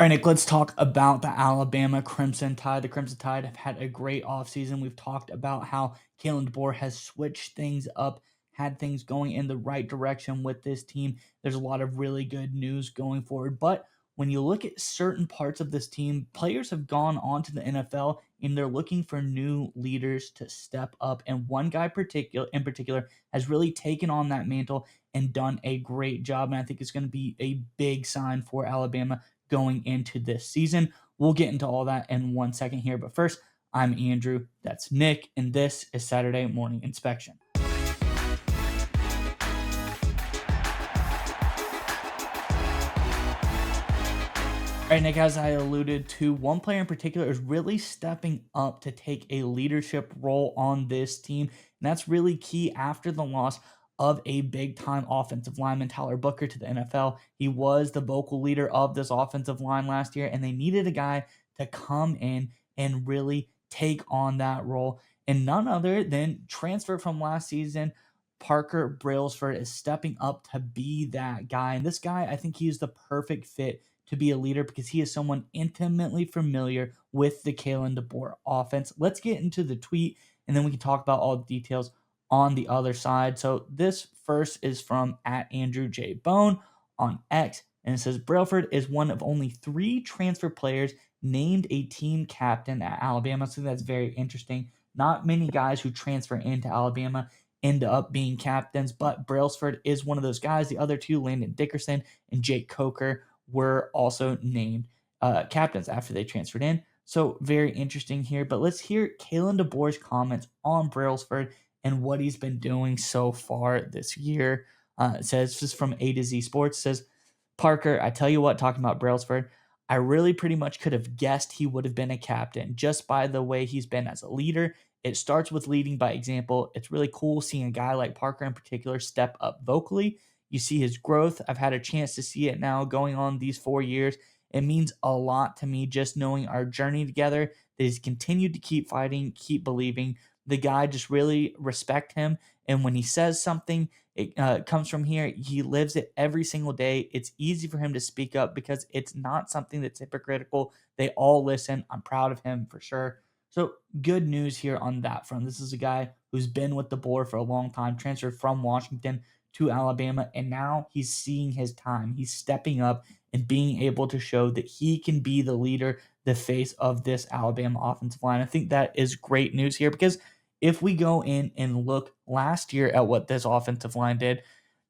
All right, Nick, let's talk about the Alabama Crimson Tide. The Crimson Tide have had a great offseason. We've talked about how Kalen DeBoer has switched things up, had things going in the right direction with this team. There's a lot of really good news going forward. But when you look at certain parts of this team, players have gone on to the NFL and they're looking for new leaders to step up. And one guy in particular has really taken on that mantle and done a great job. And I think it's going to be a big sign for Alabama going into this season. We'll get into all that in 1 second here. But first, I'm Andrew. That's Nick. And this is Saturday Morning Inspection. All right, Nick, as I alluded to, one player in particular is really stepping up to take a leadership role on this team. And that's really key after the loss of a big time offensive lineman, Tyler Booker, to the NFL. He was the vocal leader of this offensive line last year, and they needed a guy to come in and really take on that role. And none other than transfer from last season, Parker Brailsford is stepping up to be that guy. And this guy, I think he's the perfect fit to be a leader because he is someone intimately familiar with the Kalen DeBoer offense. Let's get into the tweet, and then we can talk about all the details on the other side. So this first is from @AndrewJBone on X, and it says Brailford is one of only 3 transfer players named a team captain at Alabama. So that's very interesting. Not many guys who transfer into Alabama end up being captains, but Brailsford is one of those guys. The other 2, Landon Dickerson and Jake Coker, were also named captains after they transferred in. So very interesting here. But let's hear Kalen DeBoer's comments on Brailsford and what he's been doing so far this year. It says, this is from A to Z Sports, it says, Parker, I tell you what, talking about Brailsford, I really pretty much could have guessed he would have been a captain just by the way he's been as a leader. It starts with leading by example. It's really cool seeing a guy like Parker in particular step up vocally. You see his growth. I've had a chance to see it now going on these 4 years. It means a lot to me just knowing our journey together, that he's continued to keep fighting, keep believing. The guy, just really respect him. And when he says something, it comes from here. He lives it every single day. It's easy for him to speak up because it's not something that's hypocritical. They all listen. I'm proud of him for sure. So good news here on that front. This is a guy who's been with the board for a long time, transferred from Washington to Alabama, and now he's seeing his time. He's stepping up and being able to show that he can be the leader, the face of this Alabama offensive line. I think that is great news here because if we go in and look last year at what this offensive line did,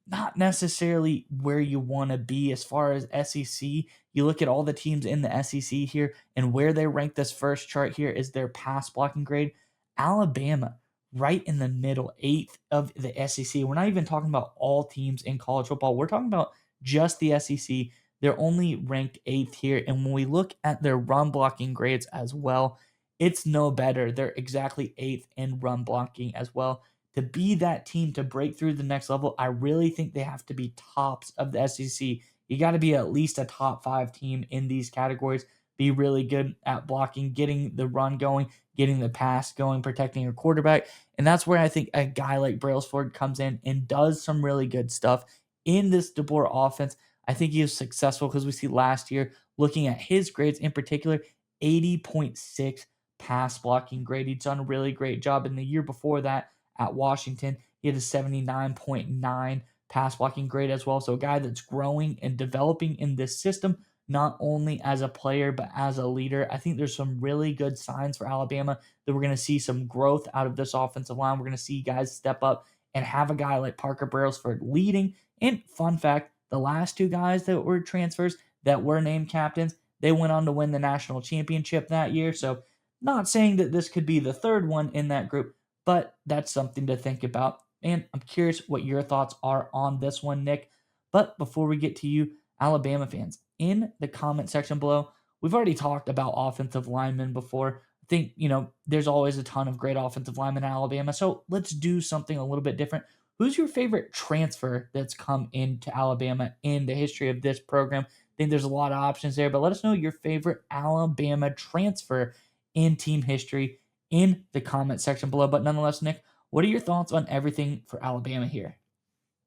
not necessarily where you want to be as far as SEC. You look at all the teams in the SEC here and where they rank. This first chart here is their pass blocking grade. Alabama, right in the middle, 8th of the SEC. We're not even talking about all teams in college football. We're talking about just the SEC. They're only ranked 8th here. And when we look at their run blocking grades as well, it's no better. They're exactly 8th in run blocking as well. To be that team to break through the next level, I really think they have to be tops of the SEC. You got to be at least a top 5 team in these categories, be really good at blocking, getting the run going, getting the pass going, protecting your quarterback. And that's where I think a guy like Brailsford comes in and does some really good stuff in this DeBoer offense. I think he is successful because we see last year, looking at his grades in particular, 80.6 pass blocking grade. He's done a really great job. In the year before that, at Washington, he had a 79.9 pass blocking grade as well. So a guy that's growing and developing in this system, not only as a player, but as a leader. I think there's some really good signs for Alabama that we're going to see some growth out of this offensive line. We're going to see guys step up and have a guy like Parker Brailsford leading. And fun fact, the last 2 guys that were transfers that were named captains, they went on to win the national championship that year. So not saying that this could be the 3rd one in that group, but that's something to think about. And I'm curious what your thoughts are on this one, Nick. But before we get to you, Alabama fans, in the comment section below, we've already talked about offensive linemen before. I think, there's always a ton of great offensive linemen in Alabama. So let's do something a little bit different. Who's your favorite transfer that's come into Alabama in the history of this program? I think there's a lot of options there, but let us know your favorite Alabama transfer in team history in the comment section below. But nonetheless, Nick, what are your thoughts on everything for Alabama here?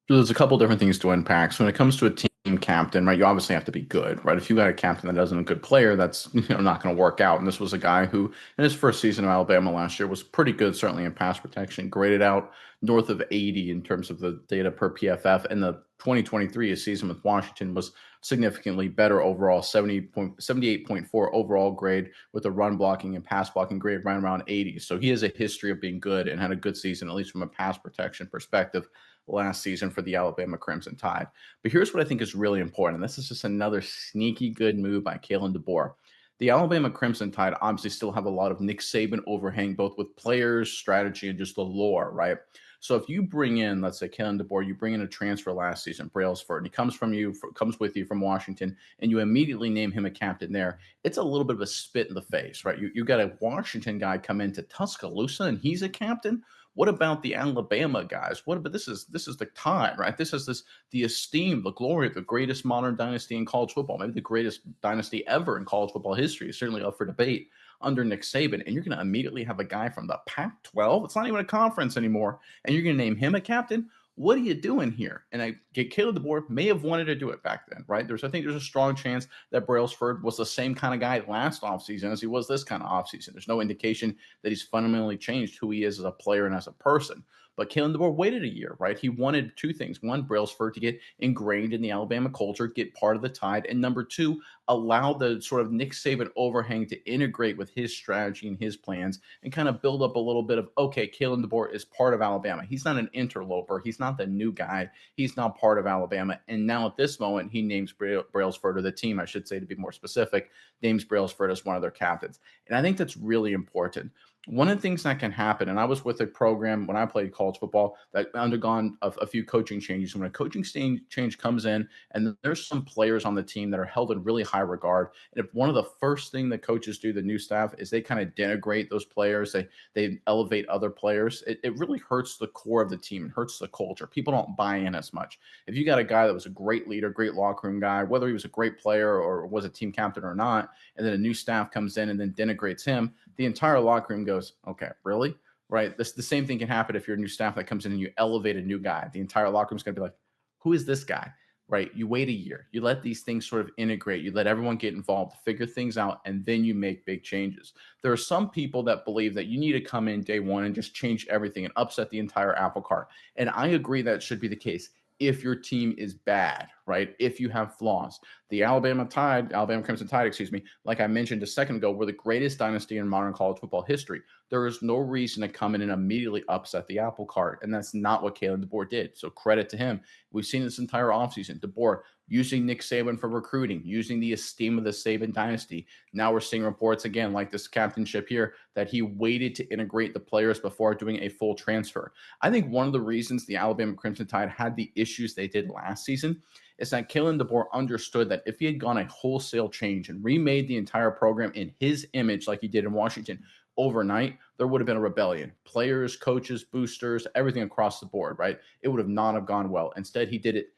So there's a couple different things to unpack. So when it comes to a team captain, right? You obviously have to be good, right? If you got a captain that isn't a good player, that's not going to work out. And this was a guy who, in his first season of Alabama last year, was pretty good, certainly in pass protection, graded out north of 80 in terms of the data per PFF. And the 2023 season with Washington was significantly better overall, 78.4 overall grade with a run blocking and pass blocking grade right around 80. So he has a history of being good and had a good season, at least from a pass protection perspective, last season for the Alabama Crimson Tide. But here's what I think is really important. And this is just another sneaky good move by Kalen DeBoer. The Alabama Crimson Tide obviously still have a lot of Nick Saban overhang, both with players, strategy, and just the lore, right? So if you bring in, let's say, Kalen DeBoer, you bring in a transfer last season, Brailsford, and he comes with you from Washington, and you immediately name him a captain there. It's a little bit of a spit in the face, right? You got a Washington guy come into Tuscaloosa, and he's a captain. What about the Alabama guys? What about this is the time, right? This is this the esteem, the glory of the greatest modern dynasty in college football, maybe the greatest dynasty ever in college football history, is certainly up for debate under Nick Saban. And you're going to immediately have a guy from the Pac 12. It's not even a conference anymore. And you're going to name him a captain. What are you doing here? And I get Caleb DeBoer may have wanted to do it back then, right? I think there's a strong chance that Brailsford was the same kind of guy last offseason as he was this kind of offseason. There's no indication that he's fundamentally changed who he is as a player and as a person. But Kalen DeBoer waited a year, right? He wanted two things. One, Brailsford to get ingrained in the Alabama culture, get part of the Tide. And number two, allow the sort of Nick Saban overhang to integrate with his strategy and his plans and kind of build up a little bit of, okay, Kalen DeBoer is part of Alabama. He's not an interloper. He's not the new guy. He's now part of Alabama. And now at this moment, he names Brailsford, or the team, I should say, to be more specific, names Brailsford as one of their captains. And I think that's really important. One of the things that can happen, and I was with a program when I played college football that undergone a few coaching changes. When a coaching change comes in, and there's some players on the team that are held in really high regard, and if one of the first thing the coaches do, the new staff, is they kind of denigrate those players, they elevate other players, it really hurts the core of the team, it hurts the culture. People don't buy in as much. If you got a guy that was a great leader, great locker room guy, whether he was a great player or was a team captain or not, and then a new staff comes in and then denigrates him, the entire locker room goes, okay, really? Right? The same thing can happen if you're a new staff that comes in and you elevate a new guy. The entire locker room's going to be like, who is this guy? Right? You wait a year. You let these things sort of integrate. You let everyone get involved, figure things out, and then you make big changes. There are some people that believe that you need to come in day one and just change everything and upset the entire apple cart. And I agree that should be the case if your team is bad, right? If you have flaws. The Alabama Crimson Tide, excuse me, like I mentioned a second ago, were the greatest dynasty in modern college football history. There is no reason to come in and immediately upset the apple cart. And that's not what Kalen DeBoer did. So credit to him. We've seen this entire offseason. DeBoer using Nick Saban for recruiting, using the esteem of the Saban dynasty. Now we're seeing reports again, like this captainship here, that he waited to integrate the players before doing a full transfer. I think one of the reasons the Alabama Crimson Tide had the issues they did last season is that Kalen DeBoer understood that if he had gone a wholesale change and remade the entire program in his image, like he did in Washington, overnight, there would have been a rebellion. Players, coaches, boosters, everything across the board, right? It would have not have gone well. Instead, he did it,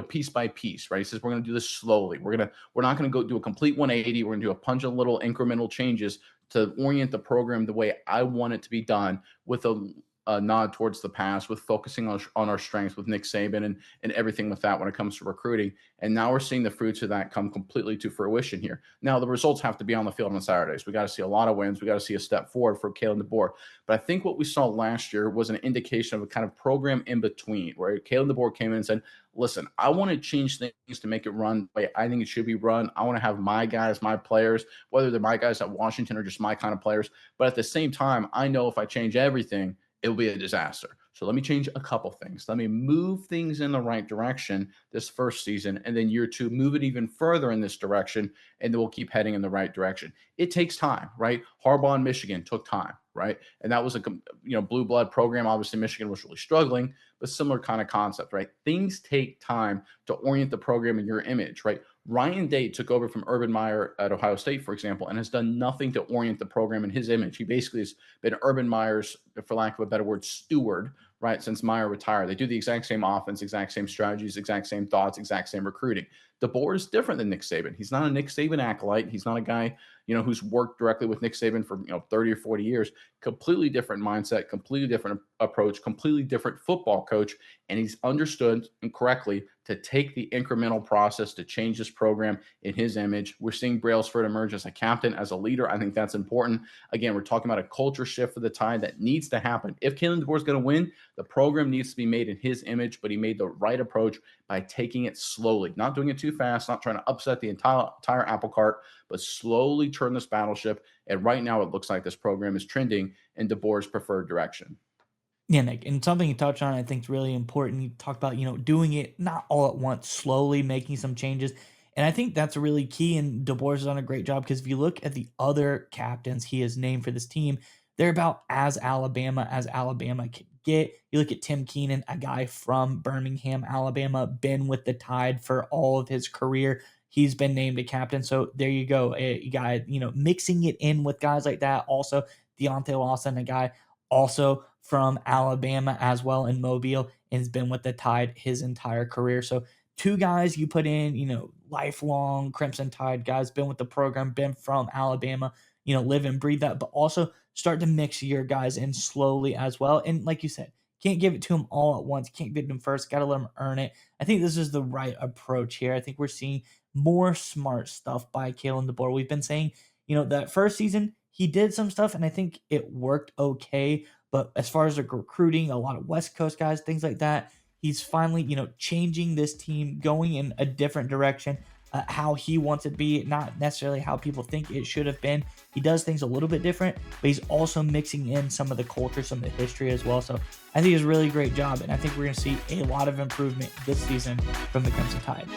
piece by piece, right? He says we're going to do this slowly. We're not going to go do a complete 180. We're going to do a bunch of little incremental changes to orient the program the way I want it to be done, with a nod towards the past, with focusing on our strengths with Nick Saban and everything with that when it comes to recruiting. And now we're seeing the fruits of that come completely to fruition here. Now, the results have to be on the field on Saturdays. We got to see a lot of wins. We got to see a step forward for Kalen DeBoer. But I think what we saw last year was an indication of a kind of program in between, where Kalen DeBoer came in and said, listen, I want to change things to make it run the way I think it should be run. I want to have my guys, my players, whether they're my guys at Washington or just my kind of players. But at the same time, I know if I change everything, it will be a disaster. So let me change a couple things. Let me move things in the right direction this first season, and then year two, move it even further in this direction, and then we'll keep heading in the right direction. It takes time, right? Harbaugh in Michigan took time, right? And that was a blue blood program. Obviously, Michigan was really struggling, but similar kind of concept, right? Things take time to orient the program in your image, right? Ryan Day took over from Urban Meyer at Ohio State, for example, and has done nothing to orient the program in his image. He basically has been Urban Meyer's, for lack of a better word, steward, right, since Meyer retired. They do the exact same offense, exact same strategies, exact same thoughts, exact same recruiting. DeBoer is different than Nick Saban. He's not a Nick Saban acolyte. He's not a guy, who's worked directly with Nick Saban for 30 or 40 years. Completely different mindset, completely different approach, completely different football coach, and he's understood incorrectly to take the incremental process to change this program in his image. We're seeing Brailsford emerge as a captain, as a leader. I think that's important. Again, we're talking about a culture shift for the Tide that needs to happen. If Kalen DeBoer is going to win, the program needs to be made in his image, but he made the right approach by taking it slowly, not doing it too fast, not trying to upset the entire apple cart, but slowly turn this battleship. And right now, it looks like this program is trending in DeBoer's preferred direction. Yeah, Nick, and something you touched on, I think, is really important. You talked about, doing it not all at once, slowly making some changes. And I think that's really key. And DeBoer has done a great job because if you look at the other captains he has named for this team, they're about as Alabama can get. You look at Tim Keenan, a guy from Birmingham, Alabama, been with the Tide for all of his career. He's been named a captain. So there you go. You got, mixing it in with guys like that. Also, Deontay Lawson, a guy also from Alabama as well in Mobile, and has been with the Tide his entire career. So two guys you put in, lifelong Crimson Tide guys, been with the program, been from Alabama, live and breathe that, but also start to mix your guys in slowly as well. And like you said, can't give it to them all at once. Can't give them first. Got to let them earn it. I think this is the right approach here. I think we're seeing more smart stuff by Kalen DeBoer. We've been saying, that first season he did some stuff, and I think it worked okay. But as far as like recruiting, a lot of West Coast guys, things like that, he's finally, changing this team, going in a different direction, how he wants it to be, not necessarily how people think it should have been. He does things a little bit different, but he's also mixing in some of the culture, some of the history as well. So I think it's a really great job, and I think we're going to see a lot of improvement this season from the Crimson Tide.